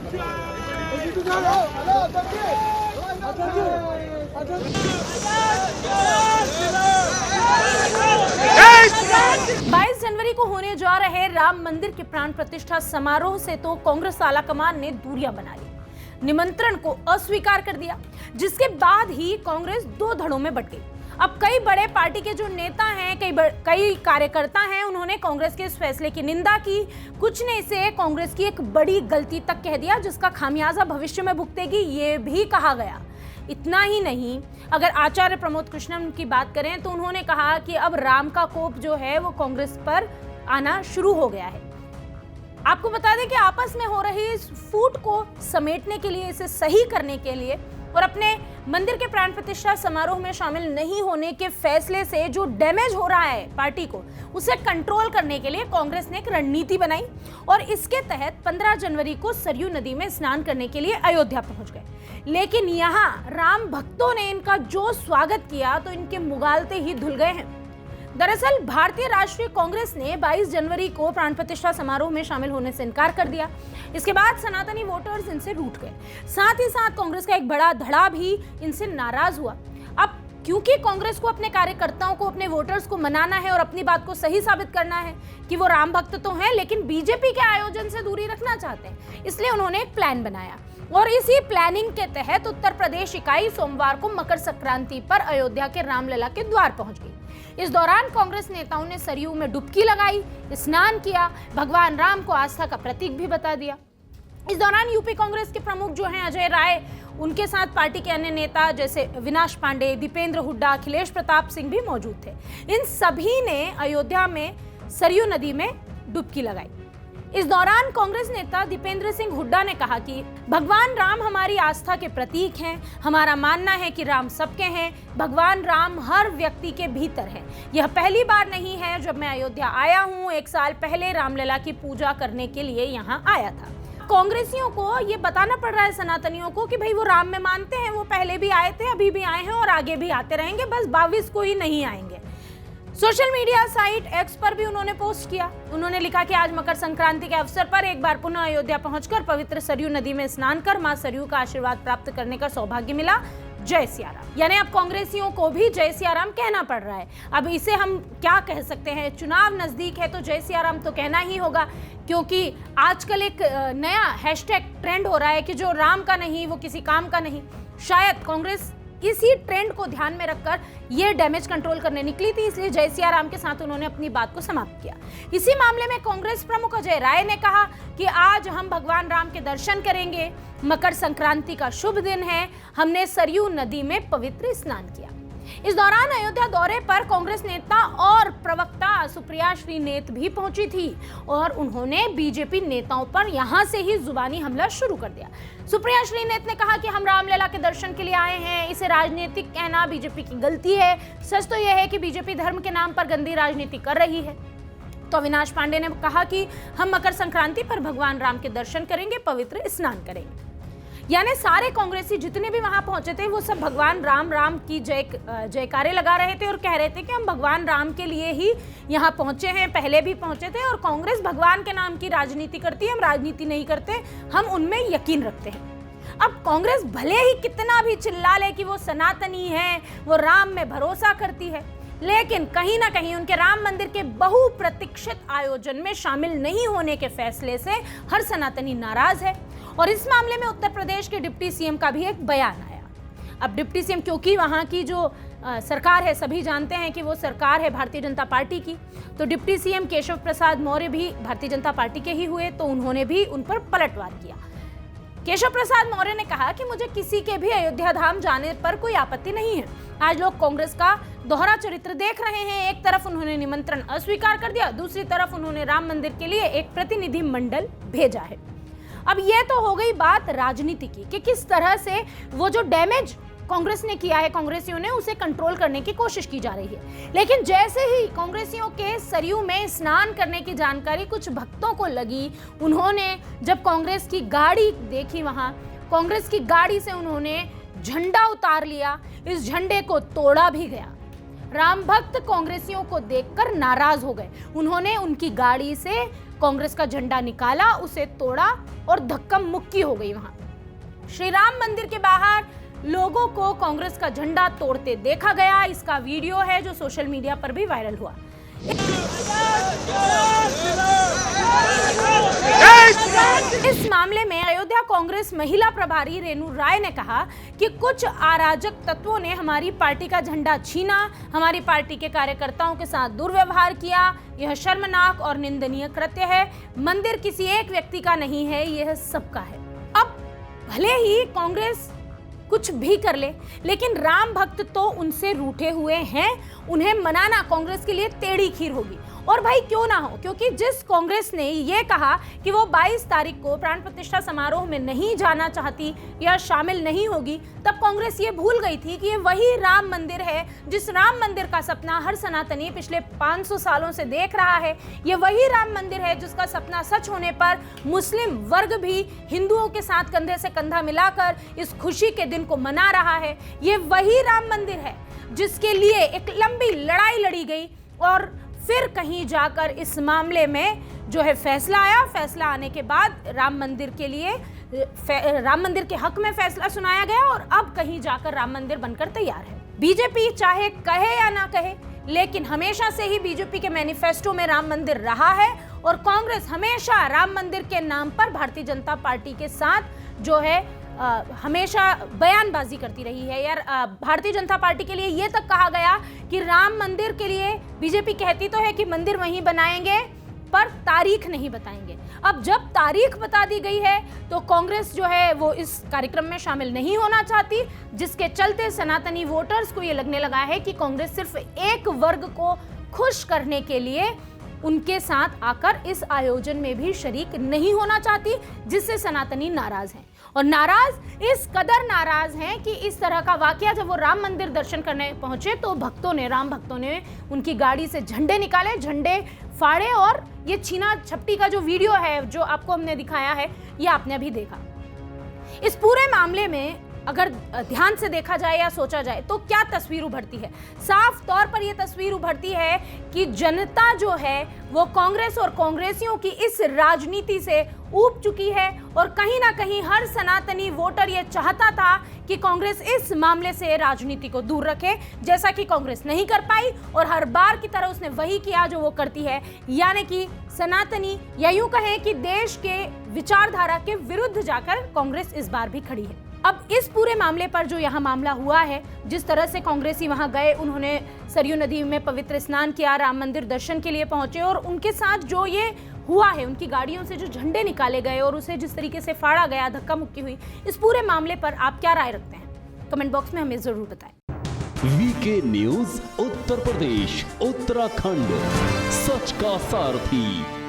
बाईस जनवरी को होने जा रहे राम मंदिर के प्राण प्रतिष्ठा समारोह से तो कांग्रेस आलाकमान ने दूरियां बना ली, निमंत्रण को अस्वीकार कर दिया, जिसके बाद ही कांग्रेस दो धड़ों में बट गई। अब कई बड़े पार्टी के जो नेता हैं, कई कार्यकर्ता हैं, उन्होंने कांग्रेस के इस फैसले की निंदा की। कुछ ने इसे कांग्रेस की एक बड़ी गलती तक कह दिया, जिसका खामियाजा भविष्य में भुगतेगी, ये भी कहा गया। इतना ही नहीं, अगर आचार्य प्रमोद कृष्णन की बात करें तो उन्होंने कहा कि अब राम का कोप जो है वो कांग्रेस पर आना शुरू हो गया है। आपको बता दें कि आपस में हो रही इस फूट को समेटने के लिए, इसे सही करने के लिए और अपने मंदिर के प्राण प्रतिष्ठा समारोह में शामिल नहीं होने के फैसले से जो डैमेज हो रहा है पार्टी को, उसे कंट्रोल करने के लिए कांग्रेस ने एक रणनीति बनाई और इसके तहत 15 जनवरी को सरयू नदी में स्नान करने के लिए अयोध्या पहुंच गए। लेकिन यहाँ राम भक्तों ने इनका जो स्वागत किया तो इनके मुगालते ही धुल गए हैं। दरअसल भारतीय राष्ट्रीय कांग्रेस ने 22 जनवरी को प्राण प्रतिष्ठा समारोह में शामिल होने से इनकार कर दिया। इसके बाद सनातनी वोटर्स इनसे रूठ गए, साथ ही साथ कांग्रेस का एक बड़ा धड़ा भी इनसे नाराज हुआ। अब क्योंकि कांग्रेस को अपने कार्यकर्ताओं को, अपने वोटर्स को मनाना है और अपनी बात को सही साबित करना है कि वो राम भक्त तो हैं लेकिन बीजेपी के आयोजन से दूरी रखना चाहते हैं, इसलिए उन्होंने एक प्लान बनाया और इसी प्लानिंग के तहत उत्तर प्रदेश इकाई सोमवार को मकर संक्रांति पर अयोध्या के रामलला के द्वार पहुंच गई। इस दौरान कांग्रेस नेताओं ने सरयू में डुबकी लगाई, स्नान किया, भगवान राम को आस्था का प्रतीक भी बता दिया। इस दौरान यूपी कांग्रेस के प्रमुख जो हैं अजय राय, उनके साथ पार्टी के अन्य नेता जैसे अविनाश पांडे, दीपेंद्र हुड्डा, अखिलेश प्रताप सिंह भी मौजूद थे। इन सभी ने अयोध्या में सरयू नदी में डुबकी लगाई। इस दौरान कांग्रेस नेता दीपेंद्र सिंह हुड्डा ने कहा कि भगवान राम हमारी आस्था के प्रतीक हैं, हमारा मानना है कि राम सबके हैं, भगवान राम हर व्यक्ति के भीतर हैं। यह पहली बार नहीं है जब मैं अयोध्या आया हूं, 1 साल पहले रामलला की पूजा करने के लिए यहाँ आया था। कांग्रेसियों को ये बताना पड़ रहा है, सनातनियों को, कि भाई वो राम में मानते हैं, वो पहले भी आए थे, अभी भी आए हैं और आगे भी आते रहेंगे, बस 22 को ही नहीं आएंगे। सोशल मीडिया साइट एक्स पर भी उन्होंने पोस्ट किया। उन्होंने लिखा कि आज मकर संक्रांति के अवसर पर एक बार पुनः अयोध्या पहुंचकर पवित्र सरयू नदी में स्नान कर मां सरयू का आशीर्वाद प्राप्त करने का सौभाग्य मिला। जय सिया राम। यानी अब कांग्रेसियों को भी जय सिया राम कहना पड़ रहा है। अब इसे हम क्या कह सकते हैं, चुनाव नजदीक है तो जय सिया राम तो कहना ही होगा, क्योंकि आजकल एक नया हैशटैग ट्रेंड हो रहा है कि जो राम का नहीं वो किसी काम का नहीं। शायद कांग्रेस इसी ट्रेंड को ध्यान में रखकर ये डैमेज कंट्रोल करने निकली थी, इसलिए जय सिया राम के साथ उन्होंने अपनी बात को समाप्त किया। इसी मामले में कांग्रेस प्रमुख अजय राय ने कहा कि आज हम भगवान राम के दर्शन करेंगे, मकर संक्रांति का शुभ दिन है, हमने सरयू नदी में पवित्र स्नान किया। इस दौरान अयोध्या दौरे पर कांग्रेस नेता और प्रवक्ता सुप्रिया श्रीनेत भी पहुंची थी और उन्होंने बीजेपी नेताओं पर यहां से ही जुबानी हमला शुरू कर दिया। सुप्रिया श्रीनेत ने कहा कि हम रामलला के दर्शन के लिए आए हैं, इसे राजनीतिक कहना बीजेपी की गलती है। सच तो यह है कि बीजेपी धर्म के नाम पर गंदी राजनीति कर रही है। तो अविनाश पांडे ने कहा कि हम मकर संक्रांति पर भगवान राम के दर्शन करेंगे, पवित्र स्नान करेंगे। यानी सारे कांग्रेसी जितने भी वहां पहुंचे थे वो सब भगवान राम की जयकारे लगा रहे थे और कह रहे थे कि हम भगवान राम के लिए ही यहाँ पहुंचे हैं, पहले भी पहुंचे थे और कांग्रेस भगवान के नाम की राजनीति करती है, हम राजनीति नहीं करते, हम उनमें यकीन रखते हैं। अब कांग्रेस भले ही कितना भी चिल्ला ले कि वो सनातनी है, वो राम में भरोसा करती है, लेकिन कहीं ना कहीं उनके राम मंदिर के बहुप्रतीक्षित आयोजन में शामिल नहीं होने के फैसले से हर सनातनी नाराज है। और इस मामले में उत्तर प्रदेश के डिप्टी सीएम का भी एक बयान आया। अब डिप्टी सीएम, क्योंकि वहां की जो सरकार है, सभी जानते हैं कि वो सरकार है भारतीय जनता पार्टी की, तो डिप्टी सीएम केशव प्रसाद मौर्य भी भारतीय जनता पार्टी के ही हुए, तो उन्होंने भी उन पर पलटवार किया। केशव प्रसाद मौर्य ने कहा कि मुझे किसी के भी अयोध्या धाम जाने पर कोई आपत्ति नहीं है। आज लोग कांग्रेस का दोहरा चरित्र देख रहे हैं। एक तरफ उन्होंने निमंत्रण अस्वीकार कर दिया, दूसरी तरफ उन्होंने राम मंदिर के लिए एक प्रतिनिधि मंडल भेजा है। अब ये तो हो गई बात राजनीति की कि किस तरह से वो जो डैमेज कांग्रेस ने किया है, कांग्रेसियों ने उसे कंट्रोल करने की कोशिश की जा रही है। लेकिन जैसे ही कांग्रेसियों के सरयू में स्नान करने की जानकारी कुछ भक्तों को लगी, उन्होंने जब कांग्रेस की गाड़ी देखी, वहां कांग्रेस की गाड़ी से उन्होंने झंडा उतार लिया, इस झंडे को तोड़ा भी गया। राम भक्त कांग्रेसियों को देखकर नाराज हो गए, उन्होंने उनकी गाड़ी से कांग्रेस का झंडा निकाला, उसे तोड़ा और धक्का मुक्की हो गई वहां। श्री राम मंदिर के बाहर लोगों को कांग्रेस का झंडा तोड़ते देखा गया। इसका वीडियो है जो सोशल मीडिया पर भी वायरल हुआ। इस मामले में अयोध्या कांग्रेस महिला प्रभारी रेणु राय ने कहा कि कुछ अराजक तत्वों ने हमारी पार्टी का झंडा छीना, हमारी पार्टी के कार्यकर्ताओं के साथ दुर्व्यवहार किया। यह शर्मनाक और निंदनीय कृत्य है। मंदिर किसी एक व्यक्ति का नहीं है, यह सबका है। अब भले ही कांग्रेस कुछ भी कर ले, लेकिन राम भक्त तो उनसे रूठे हुए हैं। उन्हें मनाना कांग्रेस के लिए टेढ़ी खीर होगी। और भाई क्यों ना हो, क्योंकि जिस कांग्रेस ने ये कहा कि वो 22 तारीख को प्राण प्रतिष्ठा समारोह में नहीं जाना चाहती या शामिल नहीं होगी, तब कांग्रेस ये भूल गई थी कि ये वही राम मंदिर है जिस राम मंदिर का सपना हर सनातनी पिछले 500 सालों से देख रहा है। ये वही राम मंदिर है जिसका सपना सच होने पर मुस्लिम वर्ग भी हिंदुओं के साथ कंधे से कंधा मिलाकर इस खुशी के दिन को मना रहा है। ये वही राम मंदिर है जिसके लिए एक लंबी लड़ाई लड़ी गई और फिर कहीं जाकर इस मामले में जो है फैसला आया। फैसला आने के बाद राम मंदिर के हक में फैसला सुनाया गया और अब कहीं जाकर राम मंदिर बनकर तैयार है। बीजेपी चाहे कहे या ना कहे, लेकिन हमेशा से ही बीजेपी के मैनिफेस्टो में राम मंदिर रहा है और कांग्रेस हमेशा राम मंदिर के नाम पर भारतीय जनता पार्टी के साथ जो है हमेशा बयानबाजी करती रही है। यार भारतीय जनता पार्टी के लिए ये तक कहा गया कि राम मंदिर के लिए बीजेपी कहती तो है कि मंदिर वहीं बनाएंगे पर तारीख नहीं बताएंगे। अब जब तारीख बता दी गई है तो कांग्रेस जो है वो इस कार्यक्रम में शामिल नहीं होना चाहती, जिसके चलते सनातनी वोटर्स को ये लगने लगा है कि कांग्रेस सिर्फ एक वर्ग को खुश करने के लिए उनके साथ आकर इस आयोजन में भी शरीक नहीं होना चाहती, जिससे सनातनी नाराज हैं। और नाराज इस कदर नाराज हैं कि इस तरह का वाकया जब वो राम मंदिर दर्शन करने पहुंचे तो राम भक्तों ने उनकी गाड़ी से झंडे निकाले, झंडे फाड़े और ये छीना झपटी का जो वीडियो है जो आपको हमने दिखाया है ये आपने अभी देखा। इस पूरे मामले में अगर ध्यान से देखा जाए या सोचा जाए तो क्या तस्वीर उभरती है? साफ तौर पर यह तस्वीर उभरती है कि जनता जो है वो कांग्रेस और कांग्रेसियों की इस राजनीति से ऊब चुकी है और कहीं ना कहीं हर सनातनी वोटर ये चाहता था कि कांग्रेस इस मामले से राजनीति को दूर रखे, जैसा कि कांग्रेस नहीं कर पाई और हर बार की तरह उसने वही किया जो वो करती है, यानी कि सनातनी या यूं कहें कि देश के विचारधारा के विरुद्ध जाकर कांग्रेस इस बार भी खड़ी है। अब इस पूरे मामले पर जो यहाँ मामला हुआ है, जिस तरह से कांग्रेसी वहां गए, उन्होंने सरयू नदी में पवित्र स्नान किया, राम मंदिर दर्शन के लिए पहुंचे और उनके साथ जो ये हुआ है, उनकी गाड़ियों से जो झंडे निकाले गए और उसे जिस तरीके से फाड़ा गया, धक्का मुक्की हुई, इस पूरे मामले पर आप क्या राय रखते हैं? कमेंट बॉक्स में हमें जरूर बताएं। वीके न्यूज उत्तर प्रदेश उत्तराखंड, सच का सारथी।